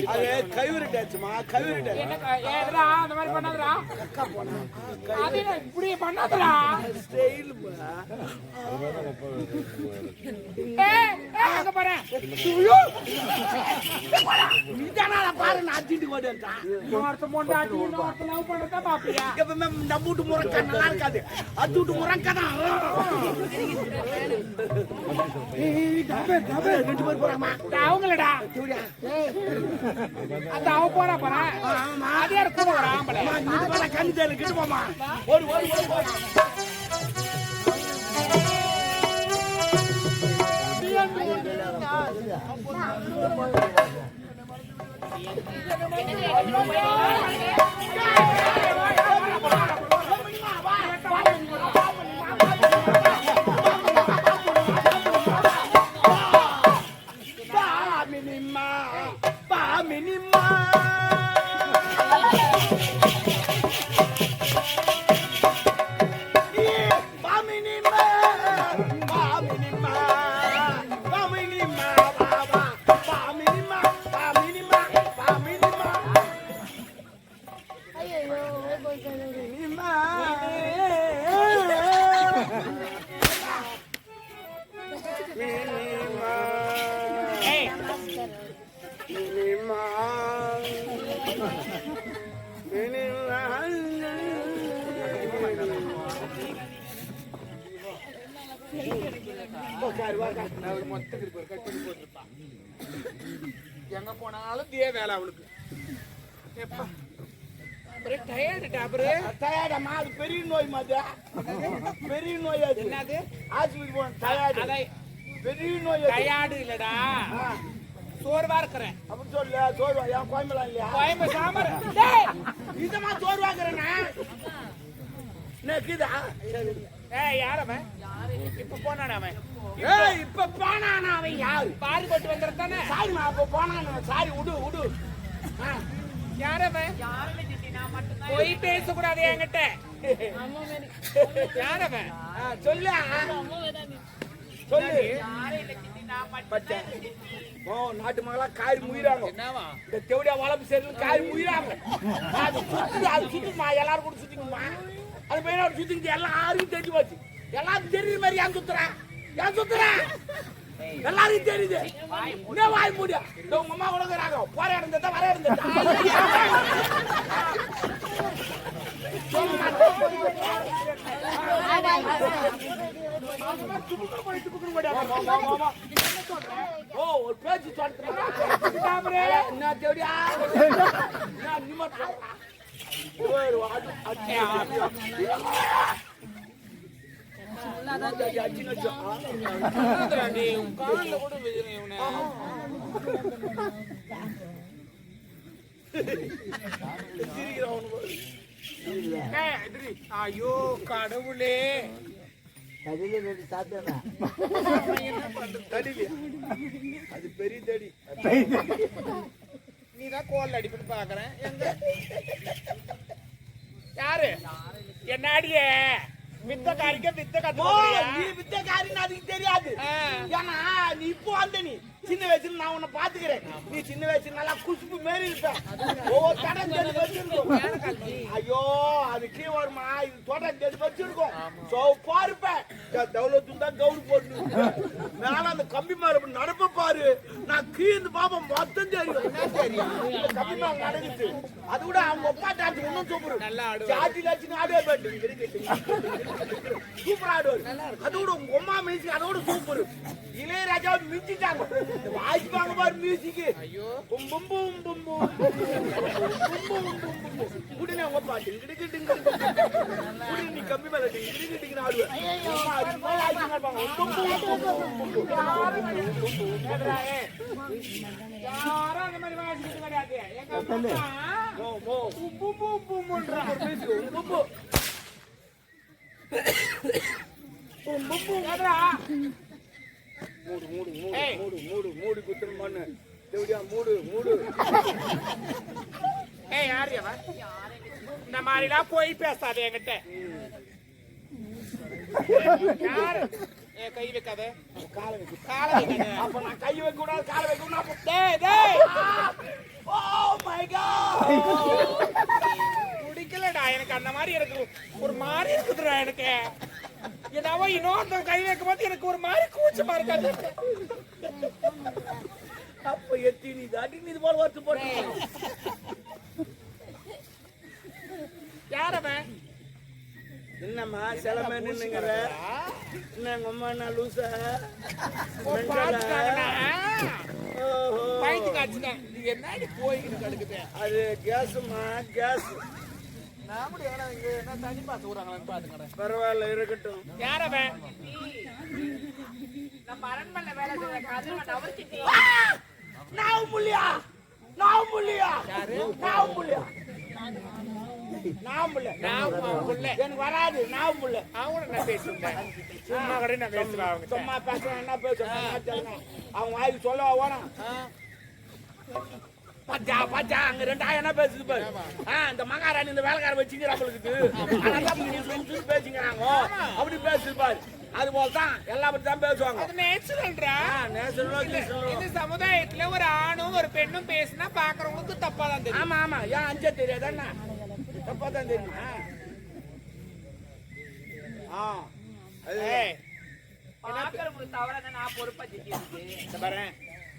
அது கைவிரிட்டாச்சுமா கைவிரிட்ட ஏடா அந்த மாதிரி பண்ணாதடா அக்கா போனா அது இப்படி பண்ணாதடா ஸ்டைல் அங்க பாரு நீதானா பாரு நான் தீட்டு ஓடிட்டான் இன்னொருத்த மொண்டாட்டி இன்னொருத்த லவ் பண்றத பாப்பியா எப்பவுமே நம்ம வீட்டு முறக்க நல்லா இருக்காது அது வீட்டு முறக்க தான் ரெண்டு பேர் போறாமா அவங்களடா அந்த அவ போறா பாரு அது யார் கூட வர ஆம்பளை கண்ணு தேர்ல கிட்டு போமா ஓடு ஓடு ஓடு எங்க போனாலும் தே வேலை அவளுக்கு டயர்டமா அது பெரிய நோய் மாதிரி பெரிய நோய் அது என்னது ஆஸ்பத்திரி போன டயர்டு பெரிய நோய் டயர்டு இல்லடா சோர்வா இருக்கிறேன் அப்படி சொல்ல சோர்வா என் கோயம்பலாம் இல்லையா கோயம்பு சாமர் இதமா சோர்வாக்குறேன்னா நக்குதா யாரவன் இப்ப போனான அவன் இப்ப போனான அவன் யாரு பாரி போட்டு வந்துருத்தானே சாரிமா அப்ப போனான சாரி விடு விடு யாரவன் போய் பேசக்கூடாது என்கிட்ட யாரவன் சொல்லு சொல்லு நாட்டு மகளா காய் முயிறாங்க இந்த தெவடியா வளர்ப்பு சேர்ந்து காய் முயிறாங்க அது சுத்தி அது சுத்திமா எல்லாரும் கூட சுத்திக்குமா அது போய் சுத்திக்கிட்டு எல்லாரும் தெரிஞ்சு போச்சு எல்லாரும் தெரியுற மாதிரி ஏன் சுத்துறேன் ஏன் சுத்துறேன் எல்லாரும் தெரியுது இன்னும் வாய் முடியா உங்க அம்மா கொடுக்குறாங்க போற இடம் வர இடம் ஓ ஒரு பேச்சு சொல்றேன் என்ன தேடியா ஐயோ கடவுளே அது பெரிய தடி நீதான் கோல் அடிப்பட்டு பாக்குறேன் யாரு என்னாடிய வித்தக்காரிக்க வித்த வித்தக்காரின்னு அதுக்கு தெரியாது ஏன்னா நீ இப்போ வந்த நீ சின்ன வயசுல நான் உன்னை பாத்துக்கிறேன் நீ சின்ன வயசுல நல்லா குசுப்பு மாரி இருப்ப ஒவ்வொரு தடம் தேடி வச்சிருக்கோம் ஐயோ அது கீழே வருமா இது தோட்டம் தேடி வச்சிருக்கோம் சோப்பா இருப்பேன் தௌலத்து தான் கவுடு போட்டு மேல அந்த கம்பி மேல நடப்ப பாரு நான் கீழே பாப்பா மொத்தம் தெரியும் கம்பி மேல நடக்குது அது கூட அவங்க ஒப்பா டான்ஸ் இன்னும் சூப்பர் ஜாதி லட்சம் ஆடே பாட்டு சூப்பர் ஆடுவார் அதோட உங்க அம்மா மியூசிக் அதோட சூப்பர் இளையராஜா மிஞ்சிட்டாங்க வாய்ப்பாங்க பாரு மியூசிக் பும் பும் பும் பும் உடனே உங்க பாட்டு நீ கம்பி மேல ஆடுவேன் யாரும் அந்த மாதிரி வாசிக்கிறது கிடையாது எங்க மூடு குத்துரும் மண்ணு தேவடியா மூடு மூடு யாரு இந்த மாதிரிலாம் போய் பேசாத என்கிட்ட யாரு கை வைக்காத காலை வைக்க அப்ப நான் கை வைக்க கூடாது காலை வைக்க கூடாது பிடிக்கலடா எனக்கு அந்த மாதிரி எனக்கு ஒரு மாதிரி இருக்குதுடா எனக்கு என்னவோ இன்னொருத்த கை வைக்கும் போது எனக்கு ஒரு மாதிரி கூச்சமா இருக்காது அப்ப எத்தி நீ தாட்டி நீ இது போல வருத்து போட்டு யாரவன் என்னம்மா சிலமே நின்னுங்கிற என்ன எங்க அம்மா என்ன லூசா பயந்து காய்ச்சிட்டேன் நீ என்னடி போய்கிட்டு கிடக்குது அது கேஸுமா கேஸ் நான் கூட இங்க என்ன தண்ணி பாத்து விடுறாங்களான்னு பாத்துக்கிறேன் பரவாயில்ல இருக்கட்டும் யாரவன் நம்ம அரண்மனை வேலை செய்யற கதிரவன் அவர்கிட்ட நான் புள்ளியா எனக்கு வராது நான் புள்ள அவங்க நான் பேசுறேன் சும்மா கூட நான் பேசுறேன் அவங்க சும்மா பேசுறேன் என்ன பேசுறேன் அவங்க வாய்க்கு சொல்ல வேணாம் பாச்சா அங்க 2000 என்ன பேசுது பாரு இந்த மகாராணி இந்த வேலைக்கார வச்சுக்கிறாங்களுக்கு பேசிக்கிறாங்க அப்படி பேசுது பாரு அது போலதான் எல்லா பத்தி தான் பேசுவாங்க இந்த சமுதாயத்துல ஒரு ஆணும் ஒரு பெண்ணும் பேசினா பாக்குறவங்களுக்கு தப்பா தான் தெரியும் ஆமா ஆமா ஏன் அஞ்சே தெரியாதா தப்பா தான் தெரியும்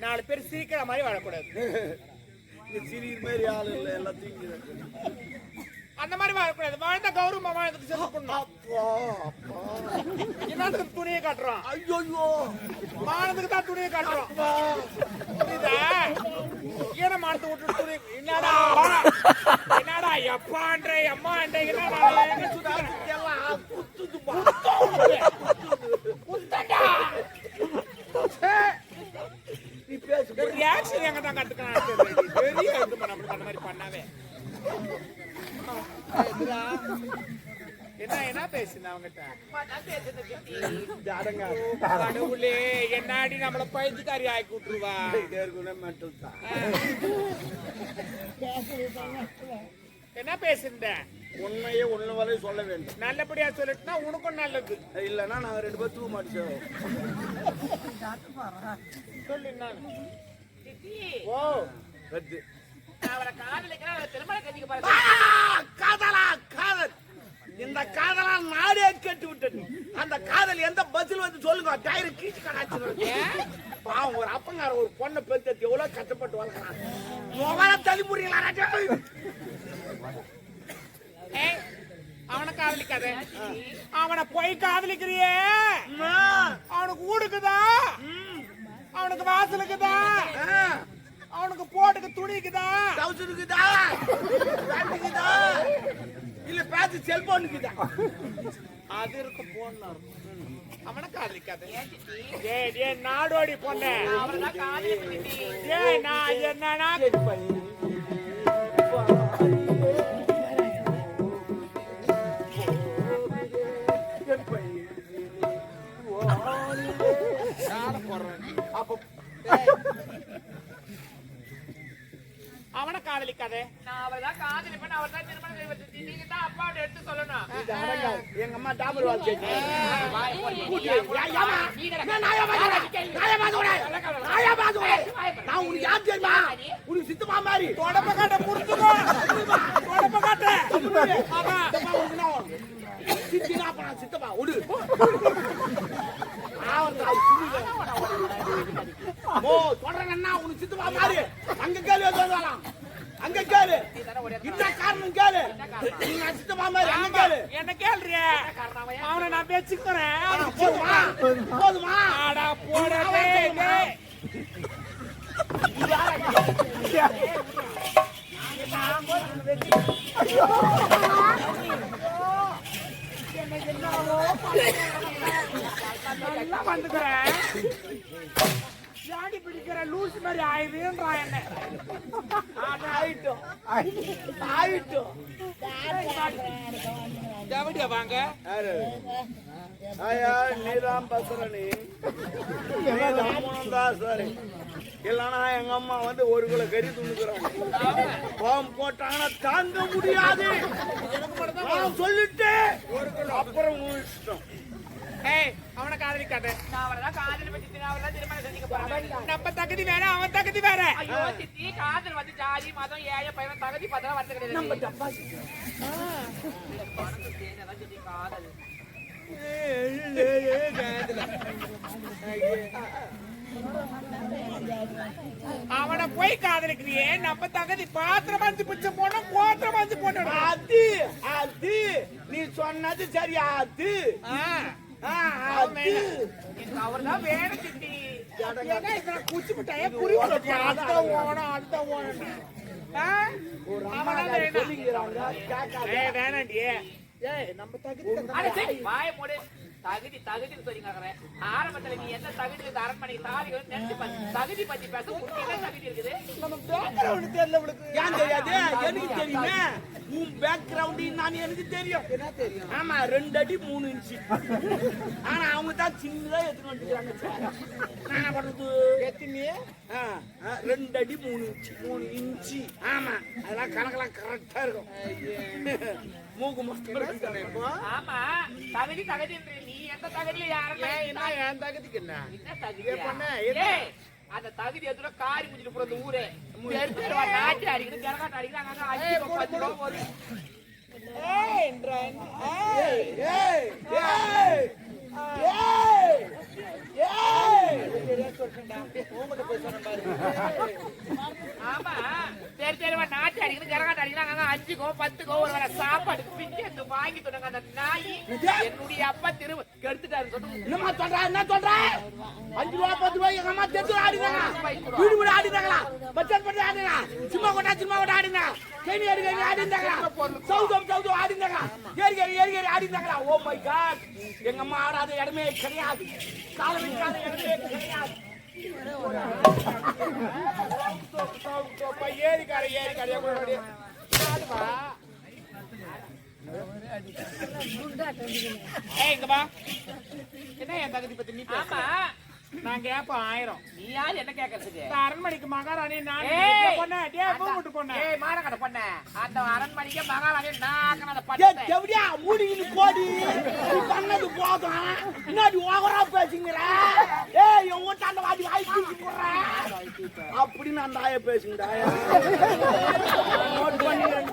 நாலு பேர் சீக்கிர மாதிரி வாழக்கூடாது சிறிய மாதிரி ஆளு இல்ல எல்லாத்தையும் அந்த மாதிரி வாழக்கூடாது வாழ்ந்த கௌரவமா வாழ்ந்துட்டு செலுத்தணும் என்னத்துக்கு துணியை காட்டுறோம் ஐயோ மானத்துக்கு தான் துணியை காட்டுறோம் புரியுதா ஏன மானத்தை விட்டு துணி என்னடா எப்பான்ற அம்மான்ற ரியாக்ஷன் எங்க தான் கத்துக்கலாம் பெரிய அந்த மாதிரி பண்ணாவே என்ன பேசுன அவங்கிட்ட கடவுளே என்னாடி நம்மள பைத்தியக்காரி ஆக்கி விட்டுருவா என்ன பேசுற உண்மையே ஒண்ணு வரை சொல்ல வேண்டும் நல்லபடியா சொல்லிட்டுனா உனக்கும் நல்லது இல்லன்னா நாங்க 2 பேரும் தூக்க மாட்டோம் சொல்லு ஓ ரத்து காதல் இந்த காதலா நாடே கேட்டு விட்டது அந்த காதல் எந்த பஸ்ல வந்து சொல்லுங்க டயர் கீச்சு கடாச்சு பாவம் ஒரு அப்பங்கார ஒரு பொண்ணை பெற்று எவ்வளவு கஷ்டப்பட்டு வளர்க்கிறான் மொபைல தள்ளி முடியல அவனை காதலிக்காத அவனை போய் காதலிக்கிறியே அவனுக்கு ஊடுக்குதா அவனுக்கு வாசலுக்குதா அவனுக்கு போட்டுக்கு துணிக்குதா டவுசருக்குதா பேண்ட்டுக்குதா இல்ல பேச்சு செல்போனுக்குதா அது இருக்கு போன் அவனை காதலிக்காத ஏ நாடோடி பொண்ணு ஏ நான் என்னன்னா அவனை காதலிக்காதே நான் அவர்தான் காதலிப்பேன் அவர்தான் திருமணம் செய்வது நீங்க தான் அப்பாவோட எடுத்து சொல்லணும் எங்க அம்மா டாபர் வாட்ச் நான் உனக்கு யார் தெரியுமா உனக்கு சித்தமா மாதிரி தொடப்ப காட்ட புடிச்சுக்கோ தொடப்ப காட்ட சித்தப்பா ஒடு ஓ தொடரன்னா உனக்கு சித்தப்பா மாதிரி அங்க கேளு அங்க கேளு என்ன காரணம் கேளு சித்தப்பா மாதிரி அங்க கேளு என்ன கேள்றிய அவனை நான் பேச்சுக்கிறேன் போதுமா ஆடா போடவே வந்துக்கிறேன் ஜாடி பிடிக்கிற லூஸ் மாதிரி ஆயுதுன்றா என்ன ஆயிட்டும் ஜவடியா வாங்க ஆயா நீதான் பசுரணி சரி இல்லன்னா எங்க அம்மா வந்து 1 கிலோ கறி துணுக்குறாங்க பாம்பு போட்டாங்கன்னா தாங்க முடியாது சொல்லிட்டு 1 கிலோ அப்புறம் இஷ்டம் ஏய் அவனை காதலிக்காத. நான் அவளதான் காதல் பத்தி அவளதான் திருமணம் செஞ்சுக்க போறேன். நம்ம தகுதி வேற, அவன் தகுதி வேற. ஐயோ சித்தி, காதல் வந்து ஜாதி மதம் ஏழை பையன் தகுதி பார்த்தா வந்து கிடையாது. நம்ம டப்பா காதல் அவனை போய் காதலிக்கிறியே, நம்ம தகுதி பாத்திரம் வந்து பிச்சை போனோம், கோத்திரம் வந்து போட்டோம். அது அது நீ சொன்னது சரியா? அது அவர்தான் வேணும் சித்தி. குச்சி மிட்டாய புரி அடுத்த ஓனம் அடுத்த ஓனம் வேணாண்டி. ஏய் நம்ம தகுதி வாய மூடு. தகுதி தகுதின்னு சொல்லி ஆரம்பத்துல நீ என்ன தகுதி அரண்மனைக்கு தாலி நினைச்சு தகுதி பத்தி பேச உனக்கு என்ன தகுதி இருக்குது? நம்ம பேக்ரவுண்ட் தெரியல உனக்கு. ஏன் தெரியாது? எனக்கு தெரியுமே. உன் பேக்ரவுண்ட் நான் எனக்கு தெரியும். என்ன தெரியும்? ஆமா 2 அடி 3 இன்ச். ஆனா அவங்க தான் சின்னதா எடுத்துட்டு வந்துட்டாங்க. நான் என்ன பண்றது? எத்தனை 2 அடி 3 இன்ச். ஆமா அதெல்லாம் கணக்கெல்லாம் கரெக்டா இருக்கும். மூக்கு மொத்தம். ஆமா தகுதி தகுதி நீ எந்த தகுதியில யாரும் என் தகுதிக்கு என்ன தகுதி? அந்த தகுதி எதுல காரி முடிச்சுட்டு போறது ஊரே நாட்டி அடிக்கிறது ஜனகாட்டு அடிக்கிறாங்க. ஆமா சரி சரி நாட்டி அடிக்கிறது ஜனகாட்டு அடிக்கிறாங்க. 5கோ 10கோ ஒரு வேலை சாப்பாடுக்கு பிஞ்சு எடுத்து வாங்கி சொன்னாங்க. அந்த நாய் என்னுடைய அப்பா திரும்ப கெடுத்துட்டாரு சொன்னாங்க. என்னமா சொல்ற? என்ன சொல்ற? 5 ரூபா 10 ரூபாய் எங்க அம்மா தெரு ஆடினாங்க. வீடு வீடு ஆடினாங்களா? பச்சை பச்சை ஆடினாங்க. சும்மா கொட்டா ஆடினாங்க. கேணி அடி ஆடினாங்க. சவுதம் ஆடினாங்க. ஏறி ஆடினாங்களா? Oh my God. எங்க அம்மா ஆடாத இடமே கிடையாது. காலம் வைக்காத இடமே கிடையாது. என்ன என் தகுதி பத்தி நீ ஆமா நான் கேப்போம் 1000. நீ யார் என்ன கேக்குறதுக்கு? அரண்மனைக்கு மகாராணி நான் பொண்ணு மானக்கடை பொண்ண அந்த அரண்மனைக்கு மகாராணி நான் எப்படியா மூடிக்கிட்டு போடி. நீ பண்ணது போதும். முன்னாடி ஓவரா பேசுங்கிற. ஏய் என் வீட்டாண்ட வாடி வாய் தூக்கி போடுற அப்படின்னு அந்த ஆய பேசுங்கடா. நோட் பண்ணி 2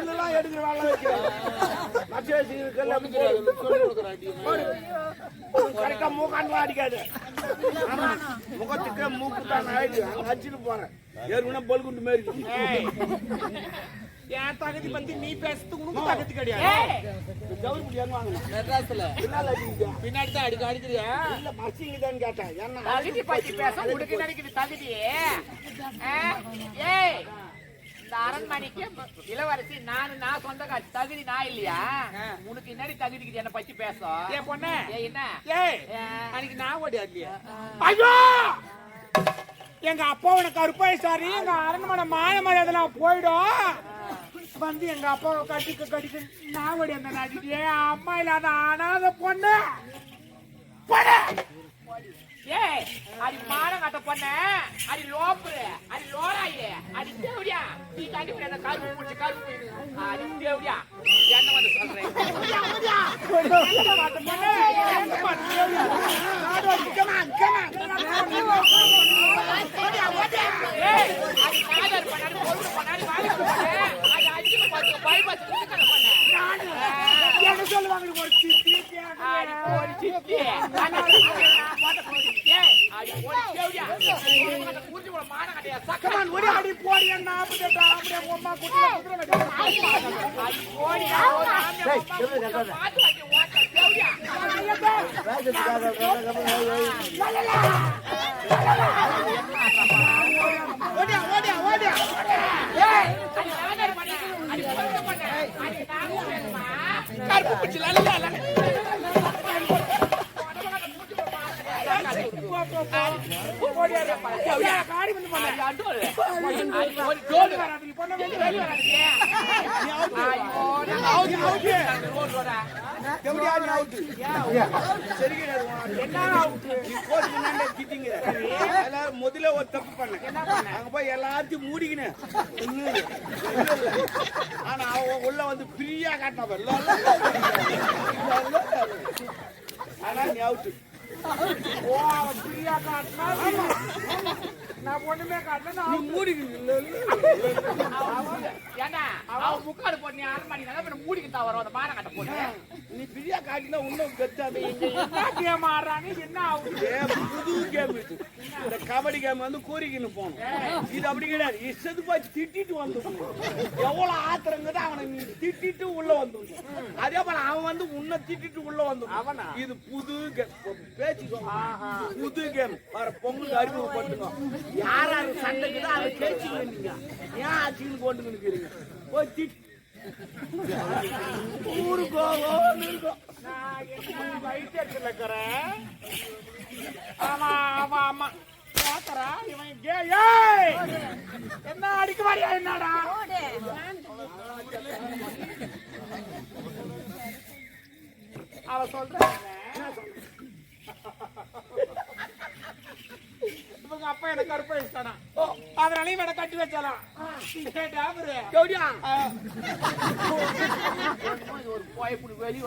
கல்லாம் எடுக்கிற வேலை வைக்கிறேன். கரெக்டா மூக்காண்டு அடிக்காது. முகத்துக்கு மூக்கு தான் ஆயிடுச்சு. அங்க அடிச்சுட்டு போறேன். ஏற்கனவே பல்குண்டு மாரி. என் தகுதி பத்தி நீ பேசுறதுக்கு உனக்கு தகுதி கிடையாது. ஜவுளி முடியாது வாங்கணும். மெட்ராஸ்ல பின்னாடி தான் அடிக்கிறியா? இல்ல பசிங்க தான் கேட்டேன். என்ன தகுதி பத்தி பேச உனக்கு நினைக்குது தகுதி? ஏய் இந்த அரண்மனைக்கு இளவரசி நான் சொந்த காட்சி தகுதி நான் இல்லையா? உனக்கு என்னடி தகுதிக்கு என்ன பத்தி பேசும்? ஏன் பொண்ணு என்ன அன்னைக்கு நான் ஓடியா இல்லையா? ஐயோ எங்க அப்பா உனக்கு கருப்பாய் சாரி எங்க அரண்மனை மான மரியாதை போயிடும் வந்து எங்க அப்பாவை கட்டிக்க நான் ஓடி அந்த நாட்டிட்டு அம்மா இல்லாத அனாத பொண்ணு ஏய் அடி மானம் கட்ட பொண்ண அடி லோப்புரு அடி லோராயே அடி தேவடியா நீ தாண்டி போய் அந்த கால் முடிச்சு கால் அடி தேவடியா என்ன வந்து சொல்றேன் ஏய் அடி காதல் பண்ணாடி பொருள் பண்ணாடி வாங்கி அடி அஞ்சு பத்து பைபாஸ் என்ன சொல்லுவாங்க ஒரு சித்தி அடி ஒரு சித்தி அடி ஒரு தேவடியா கூட்டி போற மானம் கட்டையா சக்கமான் ஒரே அடி போடி என்ன அப்படியே அம்மா குடுற அடி போடியா ஒரு ஆமே பாத்து வாங்கி ஓட்ட தேவடியா ஓடியா ஏய் அடி நாகர் பண்ண அடி பொறுக்க பண்ண அடி நாகர்மா கருப்பு பிடிச்சு லல்ல காடி வந்து பண்ண ஒரு ஜோடி வராது பொண்ணு வெளிய வராது ஐயோ எப்படியா நீ அவுட் சரி கிடையாது என்ன அவுட்டு? நீ கோச்சுக்கினாண்டே திட்டிங்கிற எல்லாரும் முதல்ல ஒரு தப்பு பண்ண அங்க போய் எல்லாத்தையும் மூடிக்கினேன் ஆனா அவன் உள்ள வந்து ஃப்ரீயா காட்டினா ஆனா நீ அவுட்டு ஓ அவன் ஃப்ரீயா காட்டினா நான் ஒண்ணுமே காட்டல நீ மூடிக்கிட்டு ஏன்னா அவன் முக்காடு போட்டு நீ அரண்மனை மூடிக்கிட்டா வரும் அந்த மானம் கட்ட போட்டு நீ ஃப்ரீயா காட்டினா இன்னும் கெட்டாது என்ன கேம் ஆடுறாங்க என்ன ஆகுது? புது கேம் இது இந்த கபடி கேம் வந்து கூறிக்கின்னு போகணும் இது அப்படி கிடையாது இஷ்டத்து போய் திட்டிட்டு வந்து எவ்வளவு ஆத்திரங்கிறது அவனை நீ திட்டிட்டு உள்ள வந்து அதே போல அவன் வந்து உன்னை திட்டிட்டு உள்ள வந்து அவனா? இது புது கேம் பேச்சு புது கேம் வர பொங்கல் அறிமுகப்படுத்துங்க யார் யாரு சண்டைக்குதோ அதை பேச்சுங்க நீங்க ஏன் ஆச்சுன்னு கொண்டு நிற்கிறீங்க போய் திட்டு ஊருக்கு இருக்கும் நான் வயிற்றுல இருக்கிறேன். ஆமா ஆமா ஆமா பாத்தரா இவன் ஏய் என்ன அடிக்க மாட்டியா என்னடா? அவ சொல்றேன் இவங்க அப்பா எனக்கு கருப்பை வச்சானா அதனால இவனை கட்டி வச்சாலாம் கௌரியா ஒரு போய் வெளி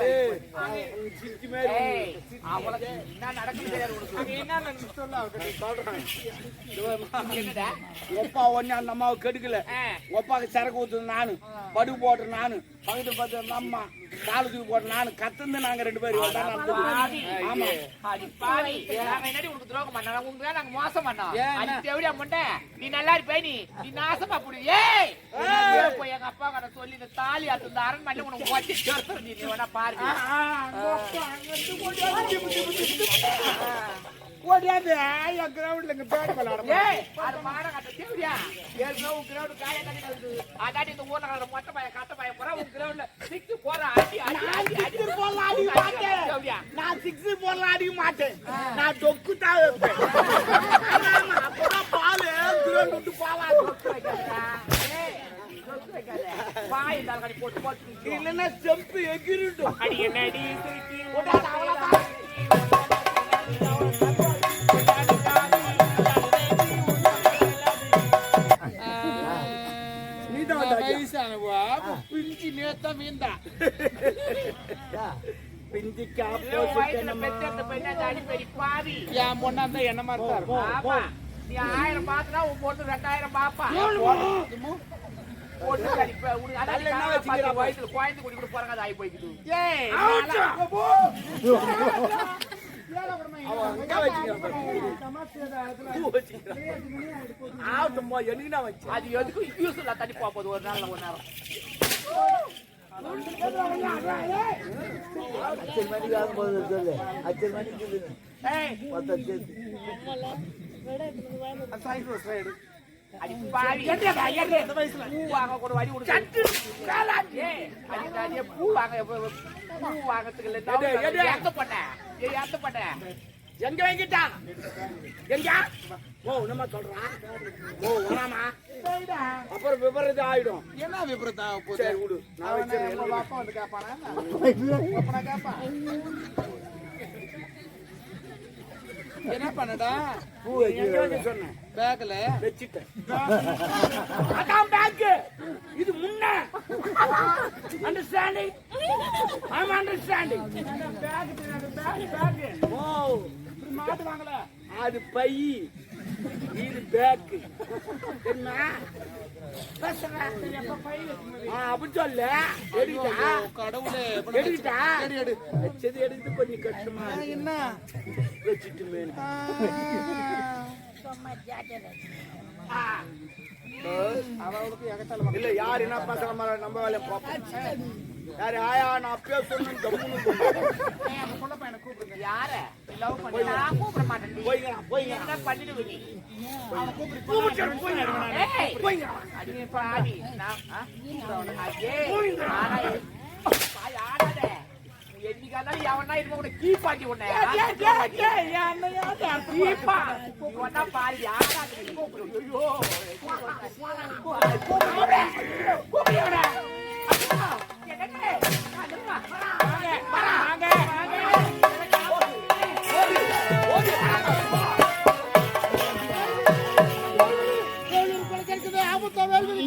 சிரிச்சு மேல அவளுக்கு என்ன நடக்குது தெரியாது உனக்கு. அங்க என்ன சொல்ல அவர்கிட்ட சொல்றேன். என்னடா ஒப்பா ஒன்னு அந்த அம்மாவை கெடுக்கல ஒப்பாக்கு சரக்கு ஊத்துது நானு படுகு போடுற நானு பகுதி பார்த்து அந்த அம்மா காலத்துக்கு போடுற நானு கத்துந்து நாங்க ரெண்டு பேரும் ஆமா அடி பாவி நாங்க என்னடி உனக்கு துரோகம் பண்ணா உனக்கு தான் நாங்க மோசம் பண்ணோம் அடி தேவடியா முண்டை நீ நல்லா இருப்பே நீ நாசமா புடி ஏய் போய் எங்க அப்பா கிட்ட சொல்லி இந்த தாலி அந்த அரண்மனை உனக்கு ஓட்டி சேர்த்து நீ வேணா பாருங்க ஓடியாது என் கிரவுண்ட்ல இங்க பேட் விளையாட ஏய் அது மாட கட்ட தேவடியா ஏற்கனவே உன் கிரவுண்ட் காய கட்டி கலந்து அதாடி இந்த ஊர்ல கலந்த மொட்டை பையன் கட்ட பையன் போற உன் கிரவுண்ட்ல சிக்ஸ் போற அடி அடி அடி அடி போடலாம் அடிக்க மாட்டேன் நான் சிக்ஸ் போடலாம் அடிக்க மாட்டேன் நான் டொக்கு தான் வைப்பேன் அப்பதான் பால் கிரவுண்ட் விட்டு போவாது வாய் தலகடி போட்டு போட்டு இல்லைன்னா செம்பு எகிரிட்டும் அடி என்னடி சிரிக்கி பிஞ்சி நேத்த மீந்தா பிஞ்சிக்கா அடிப்படி பாவி என் பொண்ணா இருந்தா என்ன மாதிரி தான் இருக்கும். ஆமா நீ 1000 பாத்துனா உன் பொண்ணு 2000 பாப்பா பொண்ணு கடிப்ப உனக்கு அதான் என்ன வச்சுக்கிற வயசுல குழந்தை குடி கூட போறாங்க அது ஆகி போய்க்குது ஏய் அது எதுக்கும் யூஸ் இல்ல தண்ணி போகுது ஒரு நாள்ல ஒரு நேரம் அடி பாவி இந்த வயசுல பூ வாங்க கூட வரி விடுது பூ வாங்க பூ வாங்கறதுக்கு எந்த பண்ண எங்க வாங்கிட்டா எங்க ஓ நம்ம சொல்றான் ஓ வராமா அப்புறம் விபரீதம் ஆயிடும் என்ன விபரீதம் ஆக போகுது? சரி விடு நான் வச்சிருக்கேன் பாப்பா வந்து கேட்பானா கேட்பான் என்ன பண்ணடா பூ எங்க சொன்னேன் பேக்ல வச்சிட்டேன் அதான் பேக் இது முன்ன understanding I am understanding back ஓ மாட்டு வாங்கல அது பை இது பேக் என்ன அப்படி சொல்ல எடுக்கிட்டா கடவுளே எடுக்கிட்டா எடு வச்சது எடுத்து கொஞ்சம் கஷ்டமா என்ன வச்சுட்டு மேல அவளுக்கு எகத்தால இல்ல யார் என்ன பேசுற மாதிரி நம்ம வேலையை பார்ப்போம் யாரு ஆயா நான் பேசணும் பொண்ணு பையனை கூப்பிடுங்க யார லவ் பண்ணி நான் கூப்பிட மாட்டேன் போய்ங்க என்ன பண்ணிடுவீங்க அவனை கூப்பிட்டு போய்ங்க அடி பாவி நான் அடே ஆடாத என்னைக்கான எவனா இருக்க கூட கீப்பாக்கி உன்னை கீப்பா நீ ஒன்னா பாரு ஆடாத கூப்பிடு ஐயோ கூப்பிடு ஆபத்தா வேல்வி